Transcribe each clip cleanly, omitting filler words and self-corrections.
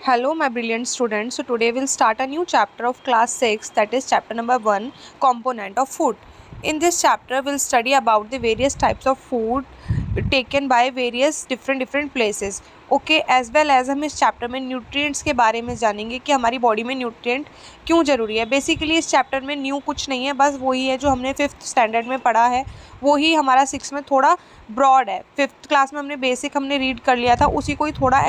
Hello my brilliant students. So today we'll start a new chapter of class 6, that is chapter number 1, component of food. In this chapter we'll study about the various types of food taken by various different places. Okay as well as हम इस chapter में nutrients के बारे में जानेंगे कि हमारी body में न्यूट्रिएंट क्यों ज़रूरी है. बेसिकली इस चैप्टर में न्यू कुछ नहीं है, बस वही है जो हमने 5th स्टैंडर्ड में पढ़ा है, वही हमारा 6 में थोड़ा ब्रॉड है. 5th क्लास में हमने बेसिक रीड कर लिया था, उसी को ही थोड़ा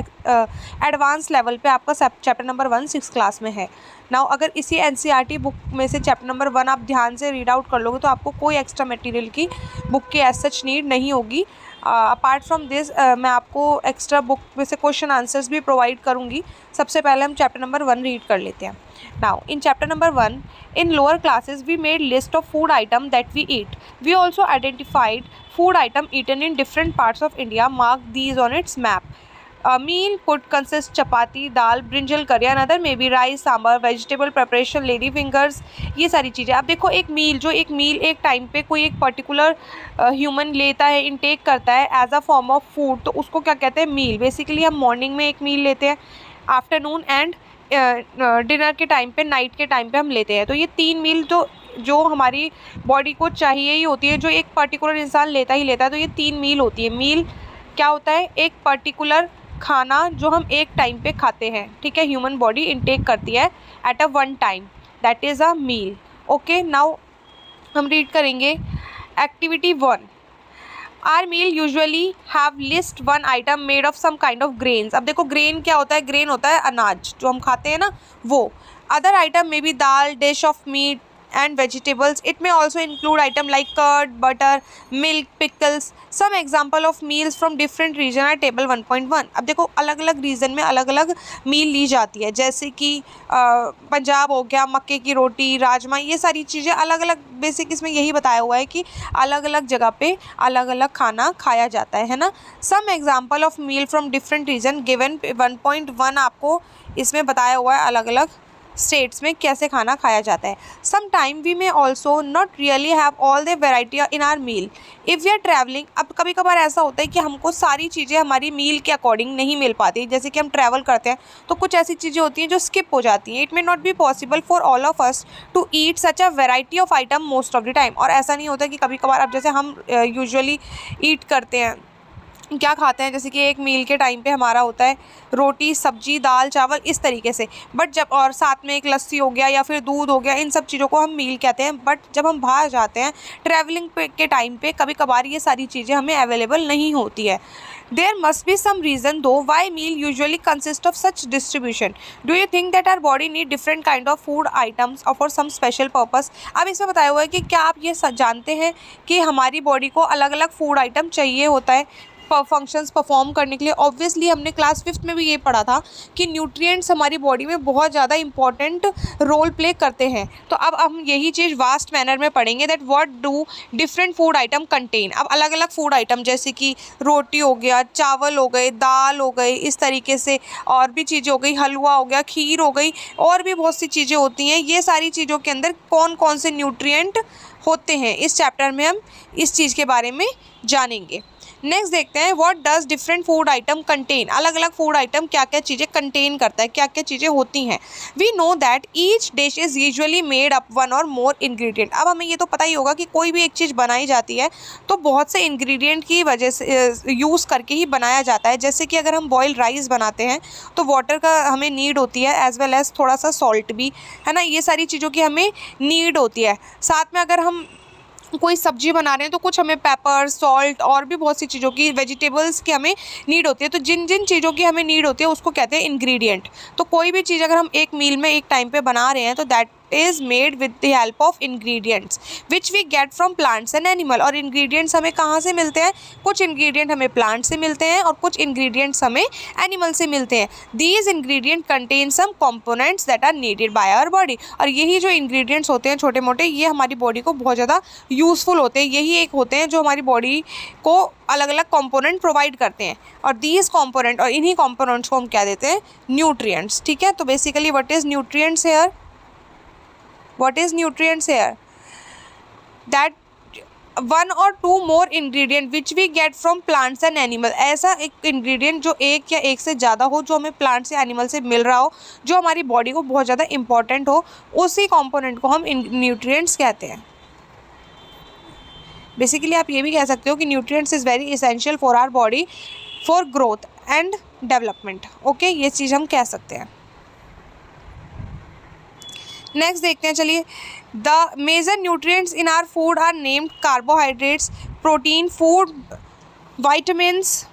एडवांस लेवल पे आपका चैप्टर नंबर 1 6 क्लास में है. नाउ अगर इसी NCERT बुक में से चैप्टर नंबर 1 आप ध्यान से रीड आउट कर लोगे तो आपको कोई एक्स्ट्रा मटेरियल की बुक की एज सच नीड नहीं होगी. अपार्ट फ्रॉम दिस मैं आपको एक्स्ट्रा बुक में से क्वेश्चन आंसर्स भी प्रोवाइड करूँगी. सबसे पहले हम चैप्टर नंबर 1 रीड कर लेते हैं. Now in chapter number 1, in lower classes we made list of food item that we eat. We also identified food item eaten in different parts of India, marked these on its map. A meal could consist chapati, dal, brinjal curry, another maybe rice, sambar, vegetable preparation, lady fingers, ये सारी चीज़ें. आप देखो एक मील एक time पे कोई एक पर्टिकुलर ह्यूमन लेता है, इनटेक करता है as a form of food, तो उसको क्या कहते हैं, मील. बेसिकली हम मॉर्निंग में एक मील लेते हैं, आफ्टरनून एंड डिनर के टाइम पे, नाइट के टाइम पे हम लेते हैं. तो ये 3 मील जो हमारी बॉडी को चाहिए ही होती है, जो एक पर्टिकुलर इंसान लेता ही लेता है, तो ये 3 मील होती है. मील क्या होता है, एक पर्टिकुलर खाना जो हम एक टाइम पे खाते हैं, ठीक है, ह्यूमन बॉडी इनटेक करती है at a one time, that is a meal. Okay, now हम रीड करेंगे activity 1. Our meal usually have list one item made of some kind of grains. अब देखो ग्रेन क्या होता है, ग्रेन होता है अनाज जो हम खाते हैं ना, वो. Other item may be dal, dish of meat and vegetables. It may also include item like curd, butter, milk, pickles. Some example of meals from different region are table 1.1. अब देखो अलग अलग रीजन में अलग अलग मील ली जाती है, जैसे कि पंजाब हो गया, मक्के की रोटी, राजमा, ये सारी चीज़ें अलग अलग. बेसिक इसमें यही बताया हुआ है कि अलग अलग जगह पे अलग अलग खाना खाया जाता है ना. Some example of meal from different region given 1.1 आपको इसमें बताया हुआ है अलग अलग स्टेट्स में कैसे खाना खाया जाता है. Some time we may also not really have all the variety in our meal if we are travelling. अब कभी कभार ऐसा होता है कि हमको सारी चीज़ें हमारी मील के अकॉर्डिंग नहीं मिल पाती. जैसे कि हम ट्रैवल करते हैं तो कुछ ऐसी चीज़ें होती हैं जो स्किप हो जाती हैं. It may not be possible for all of us to eat such a variety of item most of the time. और ऐसा नहीं होता कि कभी कभार, अब जैसे हम यूजुअली ईट करते हैं, क्या खाते हैं, जैसे कि एक मील के टाइम पे हमारा होता है रोटी, सब्जी, दाल, चावल, इस तरीके से. बट जब और साथ में एक लस्सी हो गया या फिर दूध हो गया, इन सब चीज़ों को हम मील कहते हैं. बट जब हम बाहर जाते हैं ट्रैवलिंग के टाइम पे कभी कभार ये सारी चीज़ें हमें अवेलेबल नहीं होती है. There must be some reason though why meal usually consist of such distribution. Do you think that our body need different kind of food items or for some special purpose? अब इसमें बताया हुआ है कि क्या आप ये जानते हैं कि हमारी बॉडी को अलग अलग फूड आइटम चाहिए होता है फंक्शंस परफॉर्म करने के लिए. ऑब्वियसली हमने क्लास 5th में भी ये पढ़ा था कि न्यूट्रिएंट्स हमारी बॉडी में बहुत ज़्यादा इंपॉर्टेंट रोल प्ले करते हैं. तो अब हम यही चीज़ वास्ट मैनर में पढ़ेंगे, that what do different food item contain. अब अलग अलग फूड आइटम जैसे कि रोटी हो गया, चावल हो गए, दाल हो गई, इस तरीके से और भी चीज़ें हो गई, हलवा हो गया, खीर हो गई, और भी बहुत सी चीज़ें होती हैं. ये सारी चीज़ों के अंदर कौन कौन से न्यूट्रिएंट होते हैं, इस चैप्टर में हम इस चीज़ के बारे में जानेंगे. नेक्स्ट देखते हैं what does different food item contain. अलग अलग फूड आइटम क्या क्या चीज़ें कंटेन करता है, क्या क्या चीज़ें होती हैं. We know that each dish is usually made up one or more ingredient. अब हमें ये तो पता ही होगा कि कोई भी एक चीज़ बनाई जाती है तो बहुत से इंग्रेडिएंट की वजह से यूज़ करके ही बनाया जाता है. जैसे कि अगर हम बॉयल राइस बनाते हैं तो वाटर का हमें नीड होती है, एज वेल एज़ थोड़ा सा सॉल्ट भी, है ना. ये सारी चीज़ों की हमें नीड होती है. साथ में अगर हम कोई सब्जी बना रहे हैं तो कुछ हमें पेपर, सॉल्ट और भी बहुत सी चीज़ों की, वेजिटेबल्स की हमें नीड होती है. तो जिन जिन चीज़ों की हमें नीड होती है उसको कहते हैं इंग्रेडिएंट. तो कोई भी चीज़ अगर हम एक मील में एक टाइम पे बना रहे हैं तो that is made with the help of ingredients which we get from plants and animal. और ingredients हमें कहाँ से मिलते हैं, कुछ ingredient हमें plant से मिलते हैं और कुछ ingredients हमें animal से मिलते हैं. These ingredients contain some components that are needed by our body. और यही जो ingredients होते हैं छोटे मोटे, ये हमारी बॉडी को बहुत ज़्यादा यूज़फुल होते हैं. यही एक होते हैं जो हमारी बॉडी को अलग अलग कंपोनेंट प्रोवाइड करते हैं. और दीज कंपोनेंट, और इन्हीं कंपोनेंट्स को हम क्या देते हैं, न्यूट्रिएंट्स. ठीक है, तो basically what is nutrients here, what is nutrients here, that 1 or 2 more ingredient which we get from plants and animal, ऐसा एक ingredient जो एक या एक से ज़्यादा हो, जो हमें plants या animal से मिल रहा हो, जो हमारी body को बहुत ज़्यादा important हो, उसी component को हम nutrients कहते हैं। बेसिकली आप ये भी कह सकते हो कि nutrients is very essential for our body for growth and development. Okay, ये चीज़ हम कह सकते हैं। नेक्स्ट देखते हैं, चलिए। The major nutrients in our food are named carbohydrates, protein, food, vitamins,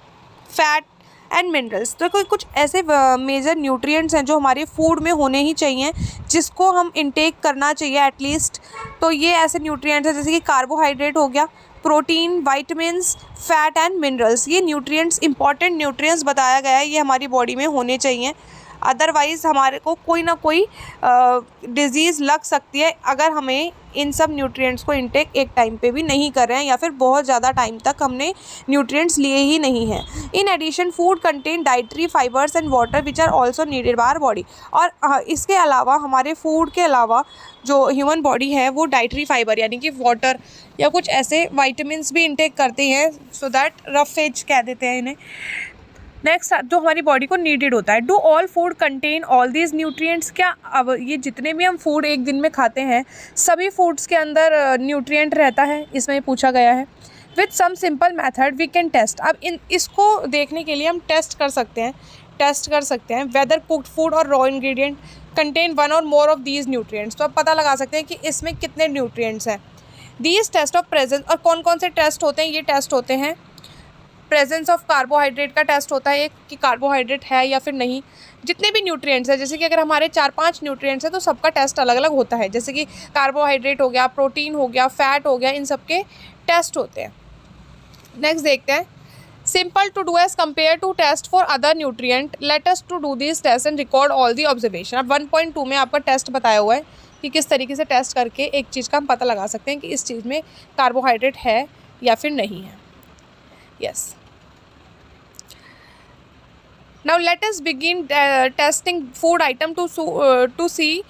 fat and minerals. तो कोई कुछ ऐसे मेजर न्यूट्रिएंट्स हैं जो हमारे फूड में होने ही चाहिए, जिसको हम इनटेक करना चाहिए एटलीस्ट। तो ये ऐसे न्यूट्रिएंट्स हैं जैसे कि कार्बोहाइड्रेट हो गया, protein, vitamins, fat and minerals. ये न्यूट्रिएंट्स, इंपॉर्टेंट न्यूट्रिएंट्स बताया गया है, ये हमारी बॉडी में होने चाहिए। अदरवाइज़ हमारे को कोई ना कोई डिज़ीज़ लग सकती है अगर हमें इन सब न्यूट्रिएंट्स को इनटेक एक टाइम पे भी नहीं कर रहे हैं, या फिर बहुत ज़्यादा टाइम तक हमने न्यूट्रिएंट्स लिए ही नहीं हैं। In addition food contain dietary fibres and water which are also needed by our body. और इसके अलावा हमारे फूड के अलावा जो ह्यूमन बॉडी है वो डाइटरी फाइबर यानी कि वाटर या कुछ ऐसे वाइटामिन्स भी इनटेक करती है, सो दैट रफ एज कह देते हैं इन्हें। नेक्स्ट, जो हमारी बॉडी को नीडेड होता है। Do all food contain all these nutrients? क्या अब ये जितने भी हम फूड एक दिन में खाते हैं, सभी फूड्स के अंदर न्यूट्रिएंट रहता है? इसमें पूछा गया है। With some simple method we can test. अब इसको देखने के लिए हम टेस्ट कर सकते हैं वेदर कुक्ड फूड और raw ingredient contain one or more of these nutrients. तो आप पता लगा सकते हैं कि इसमें कितने न्यूट्रिएंट्स हैं। दीज टेस्ट ऑफ प्रेजेंस, और कौन कौन से टेस्ट होते हैं? ये टेस्ट होते हैं, प्रेजेंस ऑफ कार्बोहाइड्रेट का टेस्ट होता है कि कार्बोहाइड्रेट है या फिर नहीं। जितने भी न्यूट्रिएंट्स हैं, जैसे कि अगर हमारे 4-5 न्यूट्रिएंट्स हैं तो सबका टेस्ट अलग अलग होता है। जैसे कि कार्बोहाइड्रेट हो गया, प्रोटीन हो गया, फैट हो गया, इन सब के टेस्ट होते हैं। नेक्स्ट देखते हैं, simple to do as compare to test for other nutrient. Let us to do this test and record all the observation. अब 1.2 में आपका टेस्ट बताया हुआ है कि किस तरीके से टेस्ट करके एक चीज़ का हम पता लगा सकते हैं कि इस चीज़ में कार्बोहाइड्रेट है या फिर नहीं है। Yes. Now let us begin testing food item to see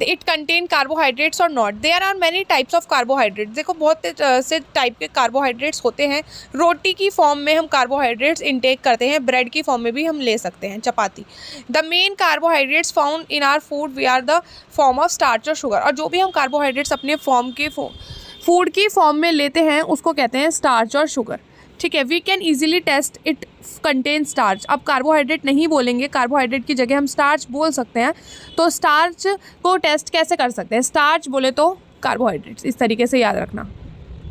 it contain carbohydrates or not. There are many types of carbohydrates. देखो बहुत से टाइप के कार्बोहाइड्रेट्स होते हैं। रोटी की फॉर्म में हम कार्बोहाइड्रेट्स इनटेक करते हैं, ब्रेड की फॉर्म में भी हम ले सकते हैं, chapati. The main carbohydrates found in our food we are the form of starch और शुगर। और जो भी हम कार्बोहाइड्रेट्स अपने फूड की फॉर्म में लेते हैं उसको कहते हैं स्टार्च और शुगर। ठीक है, we can easily test it contain starch. अब कार्बोहाइड्रेट नहीं बोलेंगे, कार्बोहाइड्रेट की जगह हम स्टार्च बोल सकते हैं। तो स्टार्च को टेस्ट कैसे कर सकते हैं? स्टार्च बोले तो कार्बोहाइड्रेट्स, इस तरीके से याद रखना,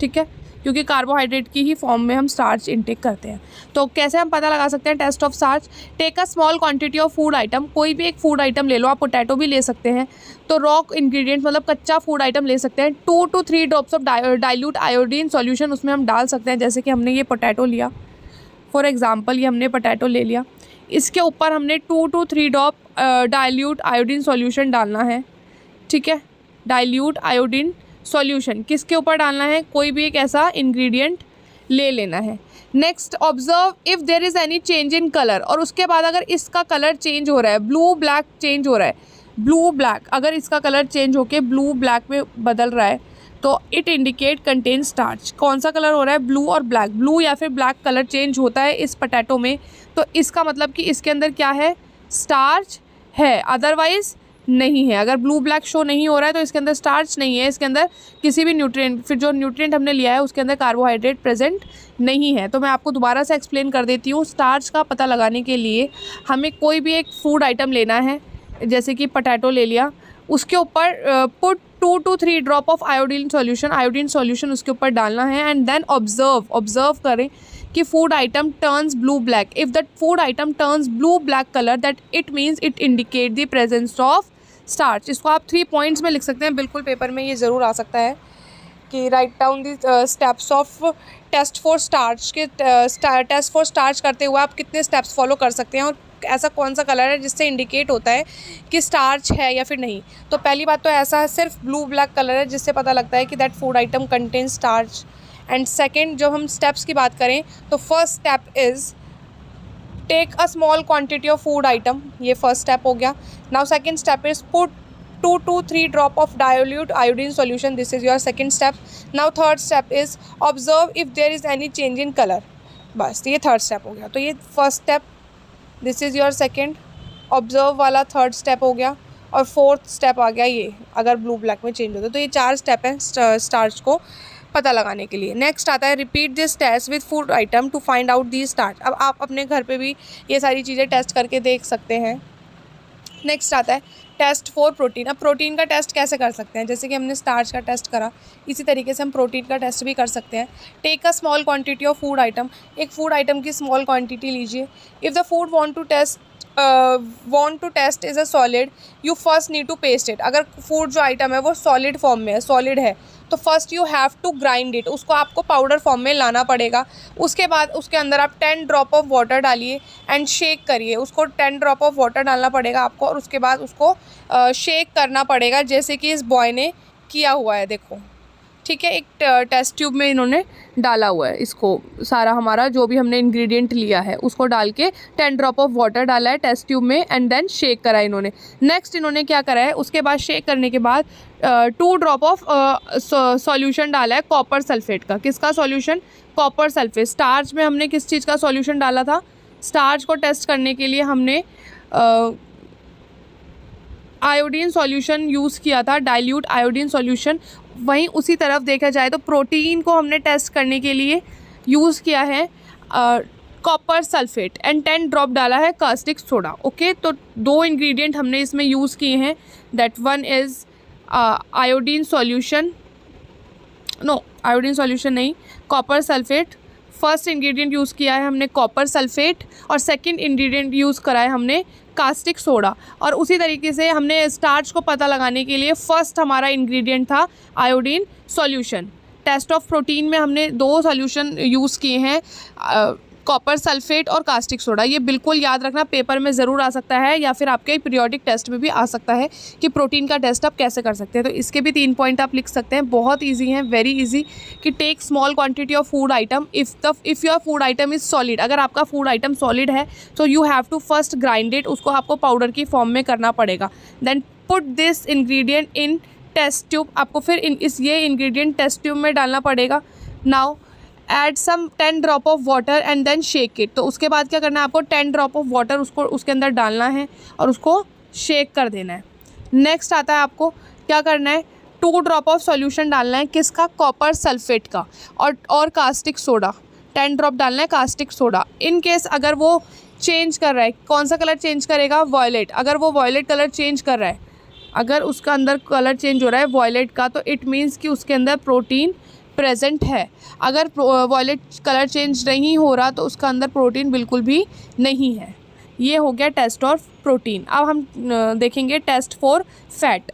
ठीक है, क्योंकि कार्बोहाइड्रेट की ही फॉर्म में हम स्टार्च इनटेक करते हैं। तो कैसे हम पता लगा सकते हैं test of starch? Take a small quantity of food item. कोई भी एक फूड आइटम ले लो, आप पोटैटो भी ले सकते हैं। तो रॉ इंग्रेडिएंट मतलब कच्चा फूड आइटम ले सकते हैं। 2 to 3 drops of dilute iodine solution उसमें हम डाल सकते हैं। जैसे कि हमने ये पोटैटो लिया, फॉर एग्जांपल ये हमने पोटैटो ले लिया, इसके ऊपर हमने 2 to 3 drop dilute iodine solution डालना है। ठीक है, डाइल्यूट आयोडीन सॉल्यूशन किसके ऊपर डालना है? कोई भी एक ऐसा इंग्रेडिएंट ले लेना है। Next, observe if there is any change in colour. और उसके बाद अगर इसका कलर चेंज हो रहा है, ब्लू ब्लैक चेंज हो रहा है, ब्लू ब्लैक, अगर इसका कलर चेंज होके ब्लू ब्लैक में बदल रहा है तो इट इंडिकेट कंटेन स्टार्च। कौन सा कलर हो रहा है? ब्लू और ब्लैक। ब्लू या फिर ब्लैक कलर चेंज होता है इस पोटैटो में, तो इसका मतलब कि इसके अंदर क्या है? स्टार्च है, अदरवाइज नहीं है। अगर ब्लू ब्लैक शो नहीं हो रहा है तो इसके अंदर स्टार्च नहीं है, इसके अंदर किसी भी न्यूट्रिएंट, फिर जो न्यूट्रिएंट हमने लिया है उसके अंदर कार्बोहाइड्रेट प्रेजेंट नहीं है। तो मैं आपको दोबारा से एक्सप्लेन कर देती हूँ। स्टार्च का पता लगाने के लिए हमें कोई भी एक फूड आइटम लेना है, जैसे कि पोटैटो ले लिया, उसके ऊपर put 2 to 3 drop of iodine solution उसके ऊपर डालना है। एंड देन ऑब्जर्व करें कि food item turns blue black. If that food item turns blue black colour, that it means it indicate the presence of starch. इसको आप 3 points में लिख सकते हैं, बिल्कुल पेपर में ये ज़रूर आ सकता है कि write down the steps of test for starch के टेस्ट फॉर स्टार्च करते हुए आप कितने स्टेप्स फॉलो कर सकते हैं और ऐसा कौन सा कलर है जिससे इंडिकेट होता है कि स्टार्च है या फिर नहीं। तो पहली बात तो ऐसा है, सिर्फ ब्लू ब्लैक कलर है जिससे पता लगता है कि that food item contain starch. And second, जब हम स्टेप्स की बात करें तो first step is take a small quantity of food item, ये फर्स्ट स्टेप हो गया। Now second step is put 2 to 3 drop of dilute iodine solution. This is your second step. Now third step is observe if there is any change in color. बस ये third step हो गया. तो ये first step, this is your second, observe वाला third step हो गया, और फोर्थ स्टेप आ गया ये अगर ब्लू ब्लैक में चेंज होता है. तो ये 4 स्टेप हैं स्टार्च को पता लगाने के लिए. नेक्स्ट आता है repeat this test with food item to find out the starch. अब आप अपने घर पे भी ये सारी चीज़ें टेस्ट करके देख सकते हैं. नेक्स्ट आता है टेस्ट फॉर प्रोटीन. अब प्रोटीन का टेस्ट कैसे कर सकते हैं? जैसे कि हमने स्टार्च का टेस्ट करा, इसी तरीके से हम प्रोटीन का टेस्ट भी कर सकते हैं. Take a small quantity of food item. एक फूड आइटम की स्मॉल क्वांटिटी लीजिए. If the food want to test is a solid, you first need to paste it. अगर फूड जो आइटम है वो सॉलिड फॉर्म में है, सॉलिड है, तो first you have to grind it. उसको आपको पाउडर फॉर्म में लाना पड़ेगा. उसके बाद उसके अंदर आप 10 ड्रॉप ऑफ वाटर डालिए एंड शेक करिए. उसको 10 ड्रॉप ऑफ वाटर डालना पड़ेगा आपको, और उसके बाद उसको शेक करना पड़ेगा जैसे कि इस बॉय ने किया हुआ है. देखो, ठीक है. एक टेस्ट ट्यूब में इन्होंने डाला हुआ है इसको, सारा हमारा जो भी हमने इंग्रेडिएंट लिया है उसको डाल के 10 ड्रॉप ऑफ वाटर डाला है टेस्ट ट्यूब में, एंड देन शेक करा इन्होंने. नेक्स्ट इन्होंने क्या करा है, उसके बाद शेक करने के बाद 2 ड्रॉप ऑफ सॉल्यूशन डाला है कॉपर सल्फेट का. किसका सॉल्यूशन? Copper sulphate. स्टार्च में हमने किस चीज़ का सॉल्यूशन डाला था? स्टार्च को टेस्ट करने के लिए हमने आयोडीन सॉल्यूशन यूज़ किया था, डाइल्यूट आयोडीन सॉल्यूशन. वहीं उसी तरफ देखा जाए तो प्रोटीन को हमने टेस्ट करने के लिए यूज़ किया है कॉपर सल्फेट, एंड 10 ड्रॉप डाला है कास्टिक सोडा. ओके, तो 2 इंग्रेडिएंट हमने इसमें यूज़ किए हैं. That one is iodine solution, no iodine solution नहीं, copper sulphate. First ingredient use किया है हमने कॉपर सल्फेट, और सेकंड इंग्रेडिएंट यूज़ करा है हमने कास्टिक सोडा. और उसी तरीके से हमने स्टार्च को पता लगाने के लिए फर्स्ट हमारा इंग्रेडिएंट था iodine solution. Test of protein में हमने 2 सॉल्यूशन यूज़ किए हैं, कॉपर सल्फेट और कास्टिक सोडा. ये बिल्कुल याद रखना, पेपर में ज़रूर आ सकता है या फिर आपके पीरियोडिक टेस्ट में भी आ सकता है कि प्रोटीन का टेस्ट आप कैसे कर सकते हैं. तो इसके भी 3 पॉइंट आप लिख सकते हैं. बहुत ईजी हैं, वेरी ईजी. कि take small quantity of food item if your food item is solid. अगर आपका फूड आइटम सॉलिड है तो you have to first grind it. उसको आपको पाउडर की फॉर्म में करना पड़ेगा. Then put this ingredient in test tube. आपको फिर ये इंग्रेडिएंट टेस्ट ट्यूब में डालना पड़ेगा. Now add some 10 drop of water and then shake it. तो उसके बाद क्या करना है, आपको 10 ड्रॉप ऑफ वाटर उसके अंदर डालना है और उसको शेक कर देना है. नेक्स्ट आता है आपको क्या करना है, 2 ड्रॉप ऑफ सॉल्यूशन डालना है. किसका? कॉपर सल्फेट का, और कास्टिक सोडा. 10 ड्रॉप डालना है कास्टिक सोडा. इन केस अगर वो चेंज कर रहा है, कौन सा कलर चेंज करेगा? वॉयलेट. अगर वो वॉयलेट कलर चेंज कर रहा है, अगर उसका अंदर कलर चेंज हो रहा है वॉयलेट का, तो इट मीन्स कि उसके अंदर प्रोटीन प्रेजेंट है. अगर वॉयलेट कलर चेंज नहीं हो रहा तो उसका अंदर प्रोटीन बिल्कुल भी नहीं है. ये हो गया टेस्ट ऑफ प्रोटीन. अब हम देखेंगे टेस्ट फॉर फैट.